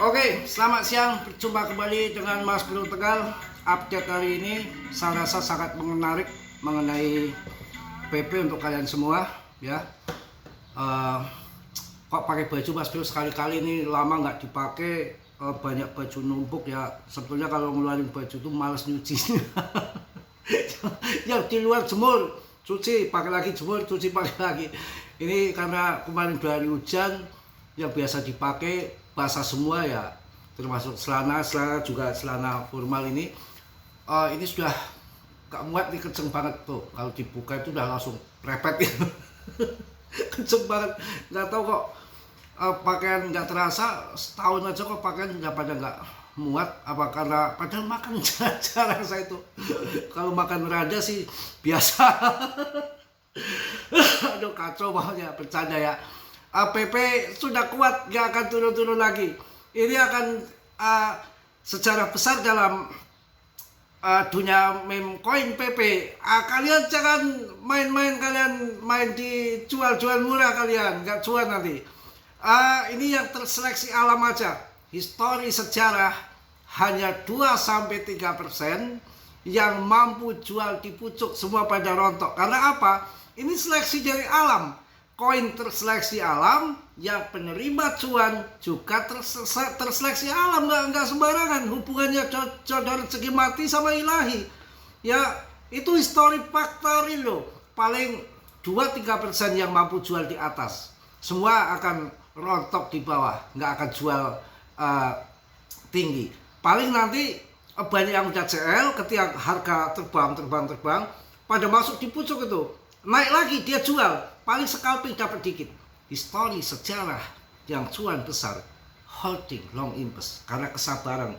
Oke, selamat siang. Berjumpa kembali dengan Mas Bro Tegal. Update hari ini saya rasa sangat menarik mengenai PP untuk kalian semua ya. Kok pakai baju Mas Bro sekali-kali ini lama nggak dipakai, banyak baju numpuk ya. Sebetulnya kalau ngeluarin baju tuh males nyucinya. Yang di luar jemur, cuci, pakai lagi, jemur, cuci, pakai lagi. Ini karena kemarin 2 hari hujan, yang biasa dipakai basah semua ya, termasuk celana juga celana formal ini. Ini sudah gak muat nih, kenceng banget tuh. Kalau dibuka itu udah langsung repet gitu. Kenceng banget, nggak tahu kok pakaian nggak terasa setahun aja kok pakaian nggak pada nggak muat. Apa karena padahal makan jarang saya itu. Kalau makan rada sih biasa. Aduh kacau banget ya, bercanda ya. PP sudah kuat, gak akan turun-turun lagi. Ini akan sejarah besar dalam dunia meme coin PP. Kalian jangan main-main, kalian main di jual-jual murah, kalian gak cuan nanti. Ini yang terseleksi alam aja. Histori sejarah hanya 2-3% yang mampu jual di pucuk, semua pada rontok. Karena apa? Ini seleksi dari alam. Koin terseleksi alam, yang penerima cuan juga terseleksi alam, nggak sembarangan. Hubungannya jodoh rezeki mati sama ilahi. Ya, itu histori fakta real. Paling 2-3% yang mampu jual di atas. Semua akan rontok di bawah, nggak akan jual tinggi. Paling nanti banyak yang udah CL, ketika harga terbang, pada masuk di pucuk itu, naik lagi dia jual. Paling scalping dapat dikit. Histori sejarah yang cuan besar, holding long invest. Karena kesabaran,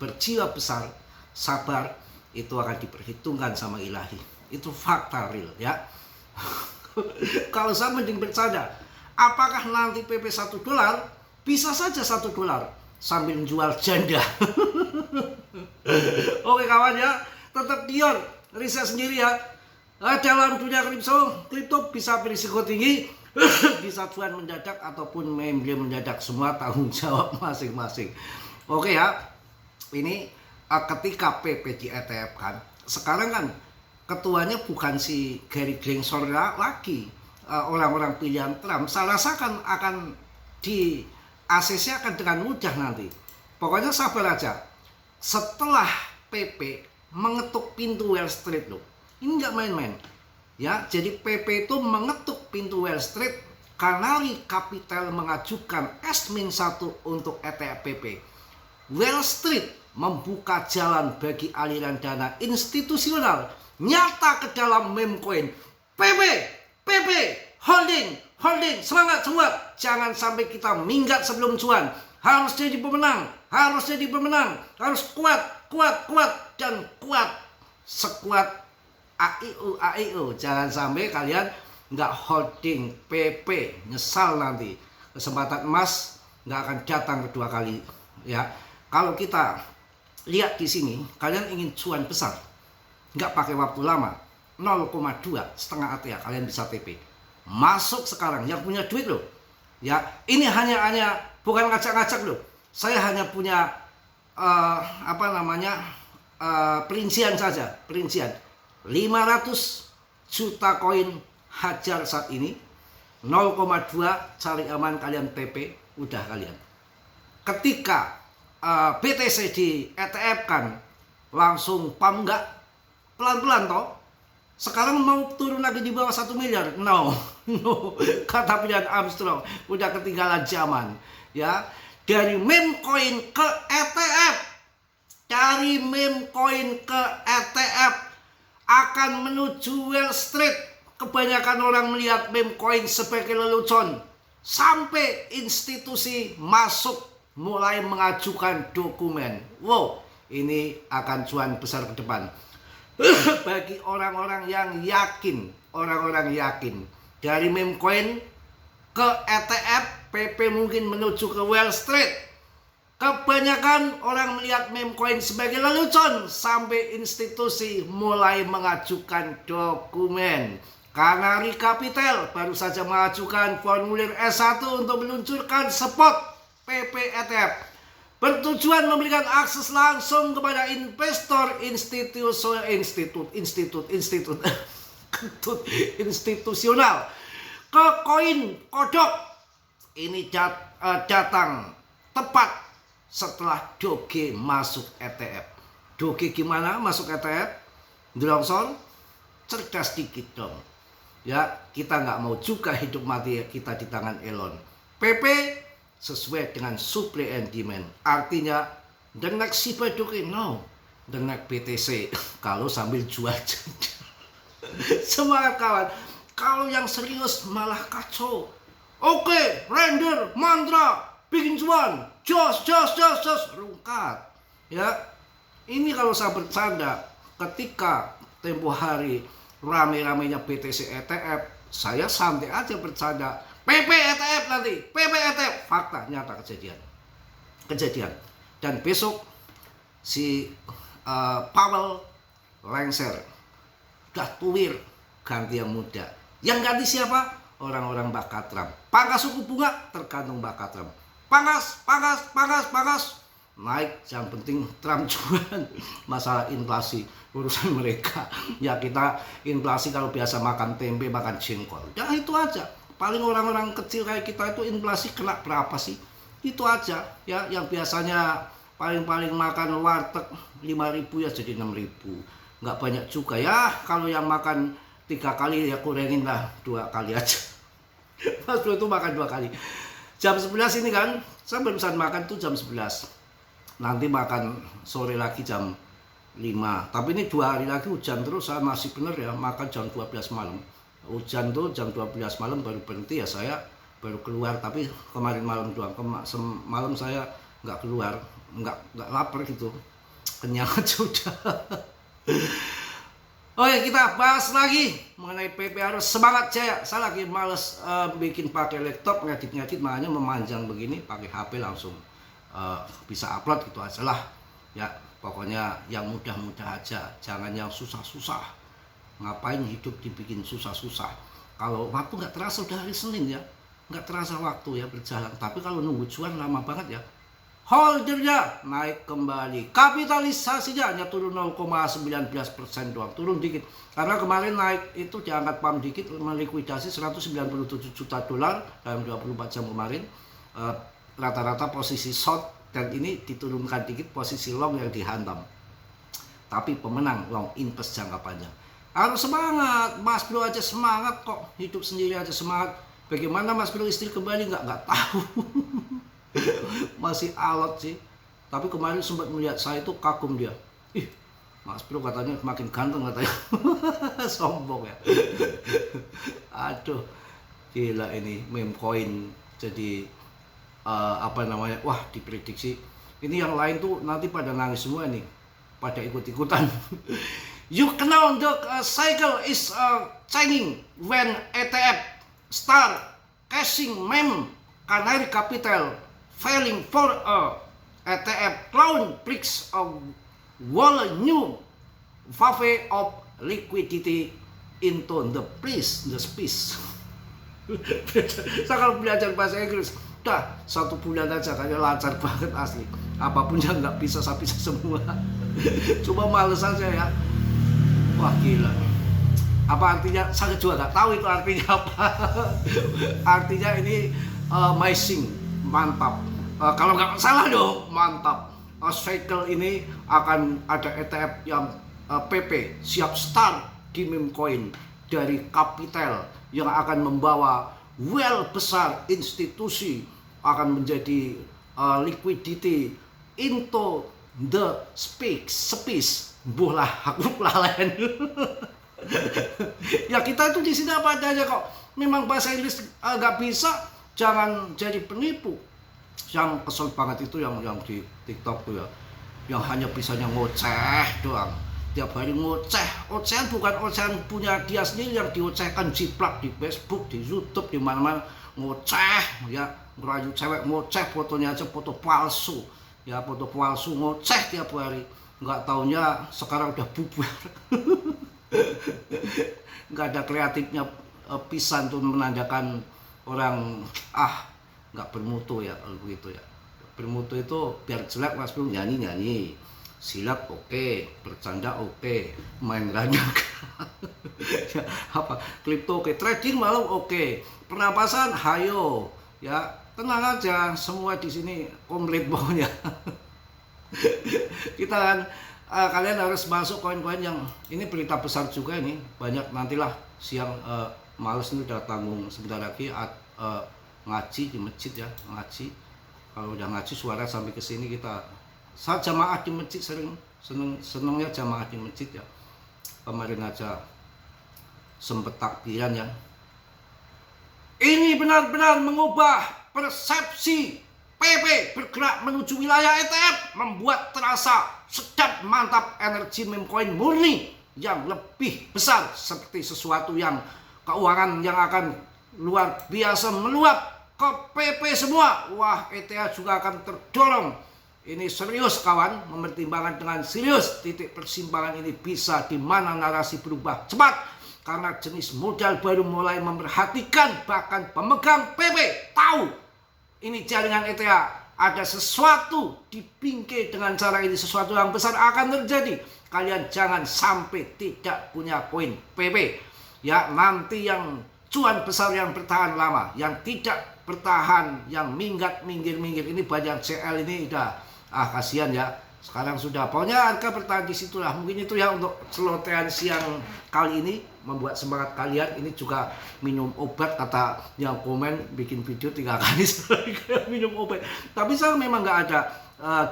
berjiwa besar, sabar, itu akan diperhitungkan sama ilahi. Itu fakta real ya. Kalau saya mending bercanda, apakah nanti PP $1? Bisa saja $1 sambil menjual janda. Oke kawan ya, tetap Dion, riset sendiri ya. Dalam dunia kripto bisa berisiko tinggi, bisa cuan mendadak ataupun meme mendadak, semua tanggung jawab masing-masing. Oke ya, ini ketika PP di ETF kan, sekarang kan ketuanya bukan si Gary Gensler lagi, orang-orang pilihan Trump. Saya rasa akan di ACC akan dengan mudah nanti. Pokoknya sabar aja. Setelah PP mengetuk pintu Wall Street loh. Ini nggak main-main ya. Jadi PP itu mengetuk pintu Wall Street, Canary Capital mengajukan S-1 untuk ETF PP. Wall Street membuka jalan bagi aliran dana institusional nyata ke dalam meme coin. PP holding, semangat semua. Jangan sampai kita minggat sebelum cuan. Harus jadi pemenang, harus kuat dan kuat sekuat AIU. Jangan sampai kalian nggak holding PP, nyesal nanti. Kesempatan emas nggak akan datang kedua kali ya. Kalau kita lihat di sini, kalian ingin cuan besar, nggak pakai waktu lama, 0,2 setengah ATA kalian bisa TP. Masuk sekarang, yang punya duit loh ya. Ini hanya bukan ngacak-ngacak loh. Saya hanya punya perincian saja, 500 juta koin hajar saat ini, 0,2 cari aman kalian PP, udah kalian. Ketika BTC di ETF kan langsung pam enggak, pelan-pelan toh. Sekarang mau turun lagi di bawah 1 miliar. No. Kata pilihan Armstrong, udah ketinggalan zaman ya. Dari meme coin ke ETF, dari meme coin ke ETF akan menuju Wall Street. Kebanyakan orang melihat meme coin sebagai lelucon, sampai institusi masuk mulai mengajukan dokumen. Wow, ini akan cuan besar ke depan. Bagi orang-orang yang yakin, dari meme coin ke ETF, PP mungkin menuju ke Wall Street. Kebanyakan orang melihat meme coin sebagai lelucon, sampai institusi mulai mengajukan dokumen. Canary Capital baru saja mengajukan formulir S1 untuk meluncurkan spot PP ETF. bertujuan memberikan akses langsung kepada investor institusional ke koin kodok. Ini datang tepat setelah Doge masuk ETF. Doge gimana masuk ETF? Drongsor, cerdas dikit dong. Ya, kita nggak mau juga hidup mati kita di tangan Elon. PP sesuai dengan supply and demand. Artinya, the next Shiba Doge, no. The next BTC, kalau sambil jual. Semangat kawan. Kalau yang serius malah kacau. Oke, render, mantra, bikin cuan, jos, rungkat. Ya, ini kalau saya bercanda, ketika tempo hari rame-ramenya BTC ETF, saya santai aja bercanda. PP ETF nanti, PP ETF. Fakta, nyata kejadian. Dan besok si Powell lengser, udah tuwir, ganti yang muda. Yang ganti siapa? Orang-orang bakat Trump. Pangkas suku bunga tergantung bakat Trump. Pangkas. Naik, yang penting Trump jualan. Masalah inflasi, urusan mereka. Ya kita inflasi kalau biasa makan tempe, makan jengkol. Ya itu aja. Paling orang-orang kecil kayak kita itu inflasi kena berapa sih? Itu aja. Ya yang biasanya paling-paling makan warteg 5.000 ya jadi 6.000. Nggak banyak juga ya. Kalau yang makan 3 kali ya kurangin lah 2 kali aja. Mas Bro itu makan 2 kali. Jam 11 ini kan, saya barusan makan tuh jam 11. Nanti makan sore lagi jam 5. Tapi ini 2 hari lagi hujan terus, saya masih bener ya makan jam 12 malam. Hujan tuh jam 12 malam baru berhenti ya, saya baru keluar. Tapi kemarin malam doang, malam saya nggak keluar, nggak lapar gitu, kenyang aja udah. Oke, kita bahas lagi mengenai PP. Harus semangat Jaya. Saya lagi males bikin pakai laptop, ngedit makanya memanjang begini, pakai HP langsung bisa upload gitu aja lah. Ya, pokoknya yang mudah-mudah aja, jangan yang susah-susah. Ngapain hidup dibikin susah-susah? Kalau waktu nggak terasa udah hari Senin ya, nggak terasa waktu ya berjalan. Tapi kalau nunggu cuan lama banget ya. Holdernya naik kembali, kapitalisasinya hanya turun 0,19% doang, turun dikit. Karena kemarin naik itu diangkat pam dikit, melikuidasi 197 juta dolar dalam 24 jam kemarin. Rata-rata posisi short, dan ini diturunkan dikit posisi long yang dihantam. Tapi pemenang long invest jangka panjang. Harus semangat, Mas Bro aja semangat kok, hidup sendiri aja semangat. Bagaimana Mas Bro istri kembali nggak tahu. Masih alot sih. Tapi kemarin sempat melihat saya itu kagum dia. Ih, Mas Bro katanya makin ganteng katanya. Sombong ya. Aduh, gila ini meme coin jadi apa namanya? Wah, diprediksi. Ini yang lain tuh nanti pada nangis semua nih, pada ikut-ikutan. You know the cycle is changing when ETF start cashing meme Canary Capital filing for a ETF clown bricks of wall new wave of liquidity into the space. Saya kalau belajar bahasa Inggris, udah 1 bulan aja kayaknya lancar banget asli. Apapun yang nggak bisa saya bisa semua. Cuma males aja ya. Wah gila. Apa artinya? Saya juga nggak tahu itu artinya apa. Artinya ini amazing, mantap. Kalau nggak salah dong, mantap. Cycle ini akan ada ETF yang PP siap start di meme coin dari kapital yang akan membawa well besar institusi, akan menjadi liquidity into the space. Bolah aku pelalen. Ya kita itu di sini apa adanya kok. Memang bahasa Inggris nggak bisa, jangan jadi penipu. Yang kesel banget itu yang di TikTok tuh ya, yang hanya bisanya ngoceh doang. Tiap hari ngoceh. Ocehan bukan ocehan punya dia sendiri, yang diocehkan jiplak di Facebook, di YouTube, di mana-mana ngoceh ya, ngerayu cewek ngoceh, fotonya aja foto palsu. Ya foto palsu ngoceh tiap hari. Nggak taunya sekarang udah bubar. Nggak ada kreatifnya pisan tuh, menandakan orang nggak bermutu ya kalau begitu ya. bermutu itu biar jelek Mas Bro, nyanyi, silat oke, bercanda oke, main ranjang ya, apa kripto oke, trading malam oke, pernapasan hayo ya, tenang aja, semua di sini komplit pokoknya. Kita kan kalian harus masuk koin-koin yang ini berita besar juga ini, banyak nantilah siang males ini udah tanggung sebentar lagi ngaji di masjid ya, ngaji. Kalau udah ngaji suara sampai ke sini kita saat jamaah di masjid senengnya jamaah di masjid ya. Kemarin aja sempet takbiran ya. Ini benar-benar mengubah persepsi PP bergerak menuju wilayah ETF, membuat terasa sedap mantap energi meme coin murni yang lebih besar seperti sesuatu yang keuangan yang akan luar biasa meluap ke PP semua. Wah, ETH juga akan terdorong. Ini serius kawan, mempertimbangkan dengan serius titik persimpangan ini bisa di mana narasi berubah cepat karena jenis modal baru mulai memperhatikan, bahkan pemegang PP tahu ini jaringan ETH ada sesuatu dibingkai dengan cara ini, sesuatu yang besar akan terjadi. Kalian jangan sampai tidak punya koin PP ya, nanti yang cuan besar yang bertahan lama, yang tidak bertahan, yang minggat minggir ini banyak CL ini udah kasihan ya. Sekarang sudah pokoknya harga bertahan di situlah. Mungkin itu ya untuk celotehan siang kali ini, membuat semangat kalian. Ini juga minum obat, kata yang komen bikin video 3 kali minum obat. Tapi saya memang nggak ada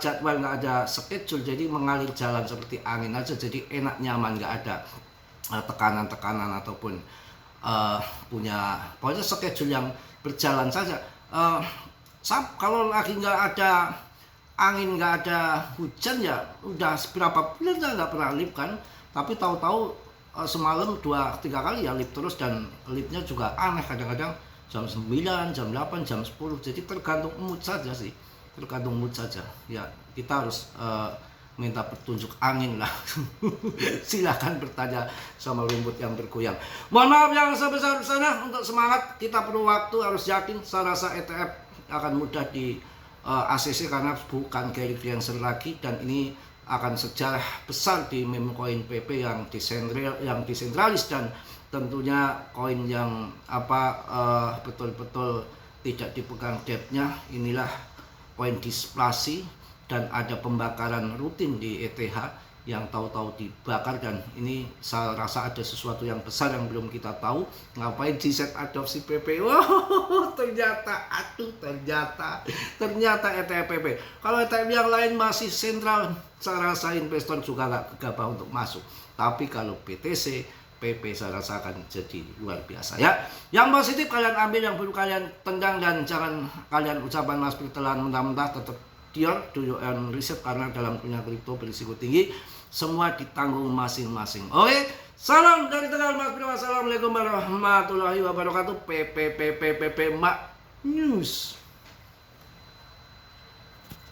jadwal, nggak ada schedule, jadi mengalir jalan seperti angin aja, jadi enak nyaman, nggak ada tekanan-tekanan ataupun punya pokoknya schedule yang berjalan saja. Kalau lagi nggak ada angin, nggak ada hujan ya udah beberapa bulan saya nggak pernah lip kan, tapi tahu-tahu semalam 2-3 kali ya lip terus, dan lipnya juga aneh, kadang-kadang jam 9, jam 8, jam 10, jadi tergantung mood saja sih, tergantung mood saja ya. Kita harus minta petunjuk angin lah. Silahkan bertanya sama rumput yang bergoyang. Mohon maaf yang sebesar-besarnya, untuk semangat kita perlu waktu, harus yakin. Saya rasa ETF akan mudah di ACC karena bukan Gary Gensler lagi, dan ini akan sejarah besar di meme coin PP yang desentralis dan tentunya koin yang betul-betul tidak dipegang depth-nya. Inilah koin displasi, dan ada pembakaran rutin di ETH yang tahu-tahu dibakar, dan ini saya rasa ada sesuatu yang besar yang belum kita tahu. Ngapain G-Set adopsi PP? Wow, ternyata ETF PP. Kalau ETF yang lain masih sentral, saya rasa investor juga nggak gegabah untuk masuk. Tapi kalau BTC PP saya rasa akan jadi luar biasa ya. Yang positif kalian ambil, yang perlu kalian tendang, dan jangan kalian ucapan Mas bertelan mentah-mentah. Tetap do your own research, karena dalam dunia kripto berisiko tinggi, semua ditanggung masing-masing. Oke, salam dari Tegal Mas Bro. Assalamualaikum warahmatullahi wabarakatuh. PP Mak News.